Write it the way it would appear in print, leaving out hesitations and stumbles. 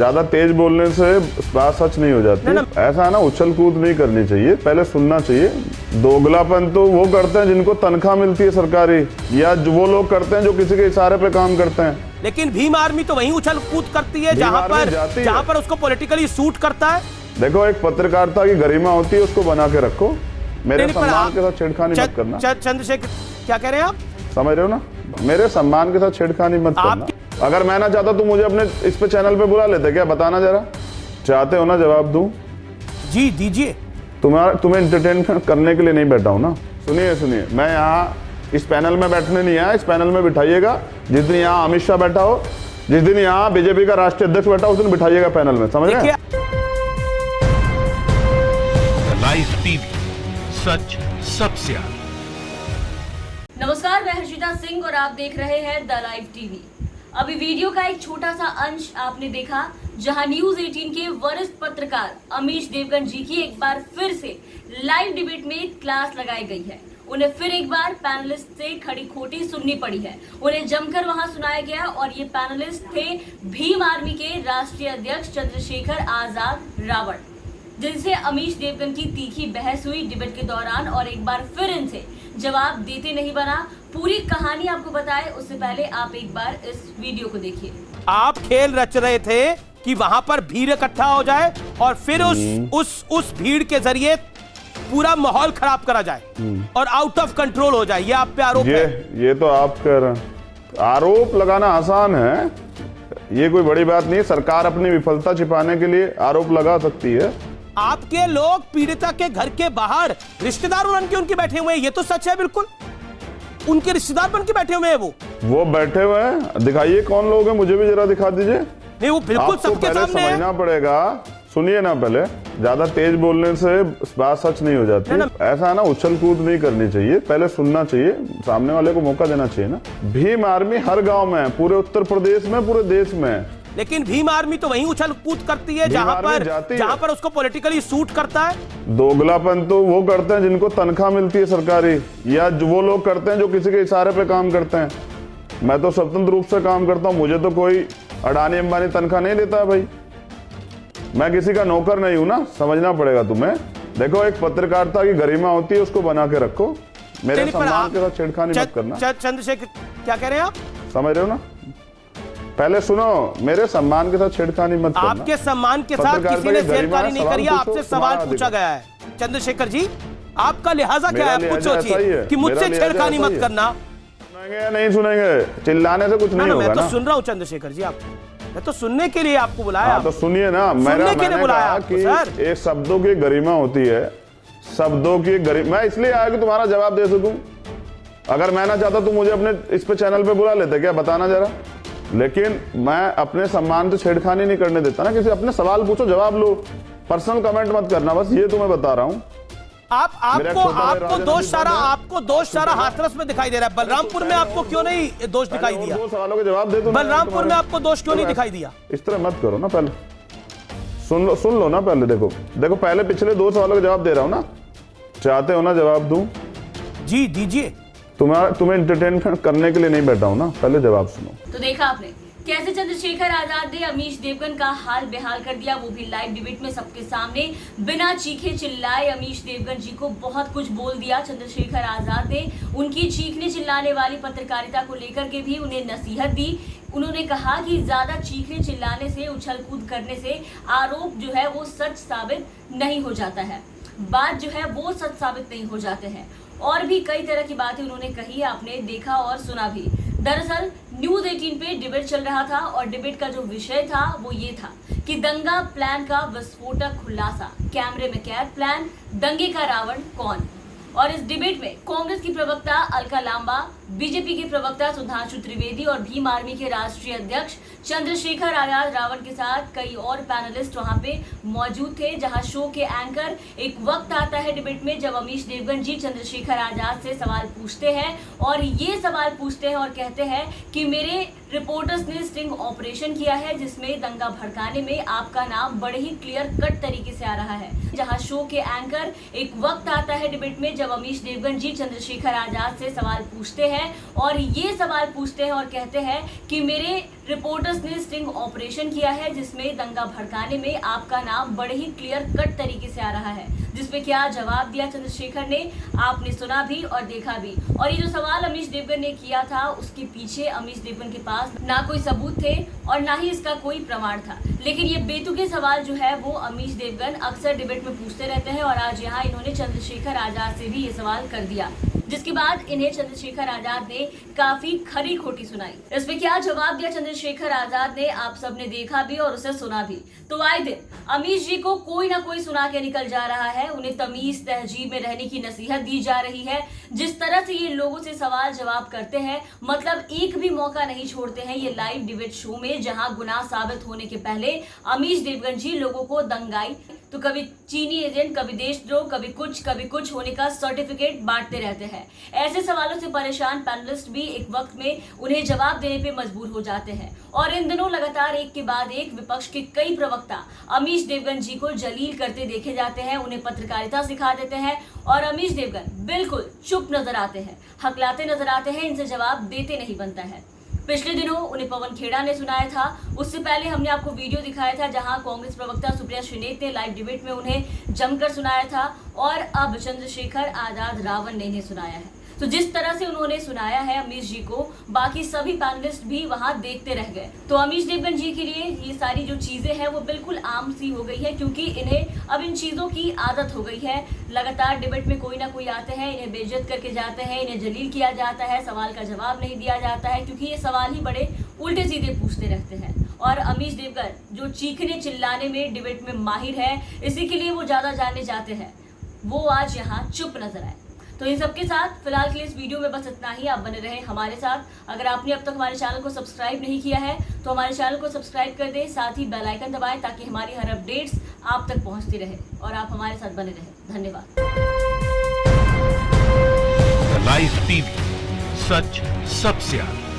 ज्यादा तेज बोलने से बात सच नहीं हो जाती। ऐसा है ना, उछल कूद नहीं करनी चाहिए, पहले सुनना चाहिए। दोगलापन तो वो करते हैं जिनको तनख्वाह मिलती है सरकारी, या वो लोग करते हैं जो किसी के इशारे पे काम करते हैं। लेकिन भीम आर्मी तो वहीं उछल कूद करती है जहां पर उसको पॉलिटिकली सूट करता है। देखो, एक पत्रकारिता की गरिमा होती है, उसको बना के रखो। मेरे सम्मान के साथ छेड़खानी मत करना। चंद्रशेखर, क्या कह रहे हैं आप? समझ रहे हो ना, मेरे सम्मान के साथ छेड़खानी मत करना। अगर मैं ना चाहता तो मुझे अपने इस पे चैनल पे बुला लेते क्या? बताना जरा, चाहते हो ना जवाब दूं? जी दीजिए। तुम्हें एंटरटेन करने के लिए नहीं बैठा हूं ना। सुनिए, मैं यहाँ इस पैनल में बैठने नहीं आया। इस पैनल में बिठाइएगा जिस दिन यहाँ अमित शाह बैठा हो, जिस दिन यहाँ बीजेपी का राष्ट्रीय अध्यक्ष बैठा हो, उस दिन बिठाइएगा पैनल में। समझ रहे हैं? लाइव टीवी, सच सबसे आगे। नमस्कार, मैं हर्षिता सिंह और आप देख रहे हैं द लाइव टीवी। अभी वीडियो का एक छोटा सा अंश आपने देखा जहां न्यूज 18 के वरिष्ठ पत्रकार अमीश देवगन जी की एक बार फिर से लाइव डिबेट में क्लास लगाई गई है। उन्हें फिर एक बार पैनलिस्ट से खड़ी खोटी सुननी पड़ी है। उन्हें जमकर वहां सुनाया गया और ये पैनलिस्ट थे भीम आर्मी के राष्ट्रीय अध्यक्ष चंद्रशेखर आजाद रावण, जिनसे अमीश देवगन की तीखी बहस हुई डिबेट के दौरान। और एक बार फिर इनसे जवाब देते नहीं बना। पूरी कहानी आपको बताए उससे पहले आप एक बार इस वीडियो को देखिए। आप खेल रच रहे थे कि वहां पर भीड़ इकट्ठा हो जाए और फिर उस भीड़ के जरिए पूरा माहौल खराब करा जाए और आउट ऑफ कंट्रोल हो जाए। ये आप पे आरोप है। ये तो आप कह रहे हैं। आरोप लगाना आसान है, ये कोई बड़ी बात नहीं। सरकार अपनी विफलता छिपाने के लिए आरोप लगा सकती है। आपके लोग पीड़िता के घर के बाहर रिश्तेदार उनके बैठे हुए हैं, ये तो सच है। बिल्कुल उनके रिश्तेदार बन के बैठे हुए हैं। वो बैठे हुए हैं। दिखाइए कौन लोग हैं, मुझे भी जरा दिखा दीजिए। नहीं, वो बिल्कुल सबके सामने है। समझना पड़ेगा। सुनिए ना, पहले ज्यादा तेज बोलने से बात सच नहीं हो जाती। ऐसा है ना, उछल कूद नहीं करनी चाहिए, पहले सुनना चाहिए, सामने वाले को मौका देना चाहिए ना। भीम आर्मी हर गांव में है, पूरे उत्तर प्रदेश में, पूरे देश में। लेकिन भीम आर्मी तो वहीं उछल कूद करती है जहां पर उसको पॉलिटिकली सूट करता है। दोगलापन तो वो करते हैं जिनको तनख्वाह मिलती है सरकारी, या वो लोग करते हैं जो किसी के इशारे पे काम करते हैं। मैं तो स्वतंत्र रूप से काम करता हूँ, मुझे तो कोई अडानी अंबानी तनख्वाह नहीं देता है भाई। मैं किसी का नौकर नहीं हूं ना, समझना पड़ेगा तुम्हें। देखो, एक पत्रकारिता की गरिमा होती है, उसको बना के रखो। मेरे सम्मान के साथ छेड़खानी मत करना। चंद्रशेखर, क्या कह रहे हैं आप? समझ रहे हो ना, पहले सुनो, मेरे सम्मान के साथ छेड़खानी मत करना। आपके सम्मान के साथ किसी ने छेड़खानी नहीं करी, आपसे सवाल पूछा गया है। चंद्रशेखर जी, आपका लिहाजा क्या है? आप खुद सोचिए कि मुझसे छेड़खानी मत करना। सुनेंगे या नहीं सुनेंगे? चिल्लाने से कुछ नहीं होगा ना। मैं तो सुन रहा हूँ चंद्रशेखर जी, मैं तो सुनने के लिए आपको बुलाया। तो सुनिए ना, मैंने कहा कि एक शब्दों की गरिमा होती है, शब्दों की गरिमा। मैं इसलिए आया कि तुम्हारा जवाब दे सकूं। अगर मैं ना चाहता तो मुझे अपने इस पे चैनल पे बुला लेते क्या? बताना जरा। लेकिन मैं अपने सम्मान से छेड़खानी नहीं करने देता ना। किसी अपने सवाल पूछो, जवाब लो, पर्सनल कमेंट मत करना। बस ये तुम्हें बता रहा हूँ। आपको दोष सारा हाथरस में दिखाई दे रहा है। बलरामपुर में आपको क्यों नहीं दोष दिखाई दिया? दो सवालों के जवाब दे दो। बलरामपुर में आपको दोष क्यों नहीं दिखाई दिया? इस तरह मत करो ना, पहले सुन लो ना। पहले देखो, पहले पिछले दो सवालों के जवाब दे रहा हूँ ना। चाहते हो ना जवाब दूं? जी दीजिए। तुम्हें एंटरटेन करने के लिए नहीं बैठा हूँ ना, पहले जवाब सुनो। तो देखा आपने कैसे चंद्रशेखर आजाद ने अमीश देवगन का हाल बेहाल कर दिया, वो भी लाइव डिबेट में सबके सामने बिना चीखे चिल्लाए। अमीश देवगन जी को बहुत कुछ बोल दिया चंद्रशेखर आजाद ने। उनकी चीखने चिल्लाने वाली पत्रकारिता को लेकर के भी उन्हें नसीहत दी। उन्होंने कहा कि ज्यादा चीखने चिल्लाने से, उछल कूद करने से आरोप जो है वो सच साबित नहीं हो जाता है, बात जो है वो सच साबित नहीं हो जाते हैं। और भी कई तरह की बातें उन्होंने कही, आपने देखा और सुना भी। दरअसल न्यूज 18 पे डिबेट चल रहा था और डिबेट का जो विषय था वो ये था कि दंगा प्लान का विस्फोटक खुलासा, कैमरे में कैद प्लान, दंगे का रावण कौन। और इस डिबेट में कांग्रेस की प्रवक्ता अलका लांबा, बीजेपी के प्रवक्ता सुधांशु त्रिवेदी और भीम आर्मी के राष्ट्रीय अध्यक्ष चंद्रशेखर आजाद रावण के साथ कई और पैनलिस्ट वहां पे मौजूद थे। जहां शो के एंकर, एक वक्त आता है डिबेट में जब अमीश देवगन जी चंद्रशेखर आजाद से सवाल पूछते हैं और ये सवाल पूछते हैं और कहते हैं कि मेरे रिपोर्टर्स ने स्टिंग ऑपरेशन किया है जिसमें दंगा भड़काने में आपका नाम बड़े ही क्लियर कट तरीके से आ रहा है। जहां शो के एंकर, एक वक्त आता है डिबेट में जब अमीश देवगन जी चंद्रशेखर आजाद से सवाल पूछते हैं हैं और ये सवाल पूछते हैं और कहते हैं कि मेरे रिपोर्टर्स ने स्टिंग ऑपरेशन किया है जिसमें दंगा भड़काने में आपका नाम बड़े ही क्लियर कट तरीके से आ रहा है, जिसपे क्या जवाब दिया चंद्रशेखर ने, आपने सुना भी और देखा भी। और ये जो सवाल अमीश देवगन ने किया था उसके पीछे अमीश देवगन के पास ना कोई सबूत थे और ना ही इसका कोई प्रमाण था, लेकिन ये बेतुके सवाल जो है वो अमीश देवगन अक्सर डिबेट में पूछते रहते हैं और आज यहाँ इन्होंने चंद्रशेखर आजाद से भी ये सवाल कर दिया, जिसके बाद इन्हें चंद्रशेखर आजाद ने काफी खरी खोटी सुनाई। इस पे क्या जवाब दिया चंद्रशेखर आजाद ने आप सबने देखा भी और उसे सुना भी। तो आए दिन अमीश जी को कोई ना कोई सुना के निकल जा रहा है, उन्हें तमीज तहजीब में रहने की नसीहत दी जा रही है। जिस तरह से ये लोगों से सवाल जवाब करते हैं, मतलब एक भी मौका नहीं छोड़ते हैं ये लाइव डिबेट शो में, जहां गुनाह साबित होने के पहले अमीश देवगन जी लोगों को दंगाई तो कभी चीनी एजेंट, कभी देशद्रोह, कभी कुछ होने का सर्टिफिकेट बांटते रहते हैं। ऐसे सवालों से परेशान पैनलिस्ट भी एक वक्त में उन्हें जवाब देने पे मजबूर हो जाते हैं और इन दिनों लगातार एक के बाद एक विपक्ष के कई प्रवक्ता अमीश देवगन जी को जलील करते देखे जाते हैं, उन्हें पत्रकारिता सिखा देते हैं और अमीश देवगन बिल्कुल चुप नजर आते हैं, हकलाते नजर आते हैं, इनसे जवाब देते नहीं बनता है। पिछले दिनों उन्हें पवन खेड़ा ने सुनाया था, उससे पहले हमने आपको वीडियो दिखाया था जहां कांग्रेस प्रवक्ता सुप्रिया श्रीनेत ने लाइव डिबेट में उन्हें जमकर सुनाया था और अब चंद्रशेखर आजाद रावण ने इन्हें सुनाया है। तो जिस तरह से उन्होंने सुनाया है अमीश जी को, बाकी सभी पैनलिस्ट भी वहां देखते रह गए। तो अमीश देवगन जी के लिए ये सारी जो चीजें हैं वो बिल्कुल आम सी हो गई है, क्योंकि इन्हें अब इन चीजों की आदत हो गई है। लगातार डिबेट में कोई ना कोई आते हैं, इन्हें बेइज्जत करके जाते हैं, इन्हें जलील किया जाता है, सवाल का जवाब नहीं दिया जाता है, क्योंकि ये सवाल ही बड़े उल्टे सीधे पूछते रहते हैं। और अमीश देवगन जो चीखने चिल्लाने में डिबेट में माहिर है, इसी के लिए वो ज्यादा जाने जाते हैं, वो आज यहाँ चुप नजर आए। तो इन सबके साथ फिलहाल के लिए इस वीडियो में बस इतना ही। आप बने रहें हमारे साथ। अगर आपने अब तक हमारे चैनल को सब्सक्राइब नहीं किया है तो हमारे चैनल को सब्सक्राइब कर दें, साथ ही बेल आइकन दबाएं ताकि हमारी हर अपडेट्स आप तक पहुंचती रहे और आप हमारे साथ बने रहें। धन्यवाद। लाइव टीवी, सच सबसे आगे।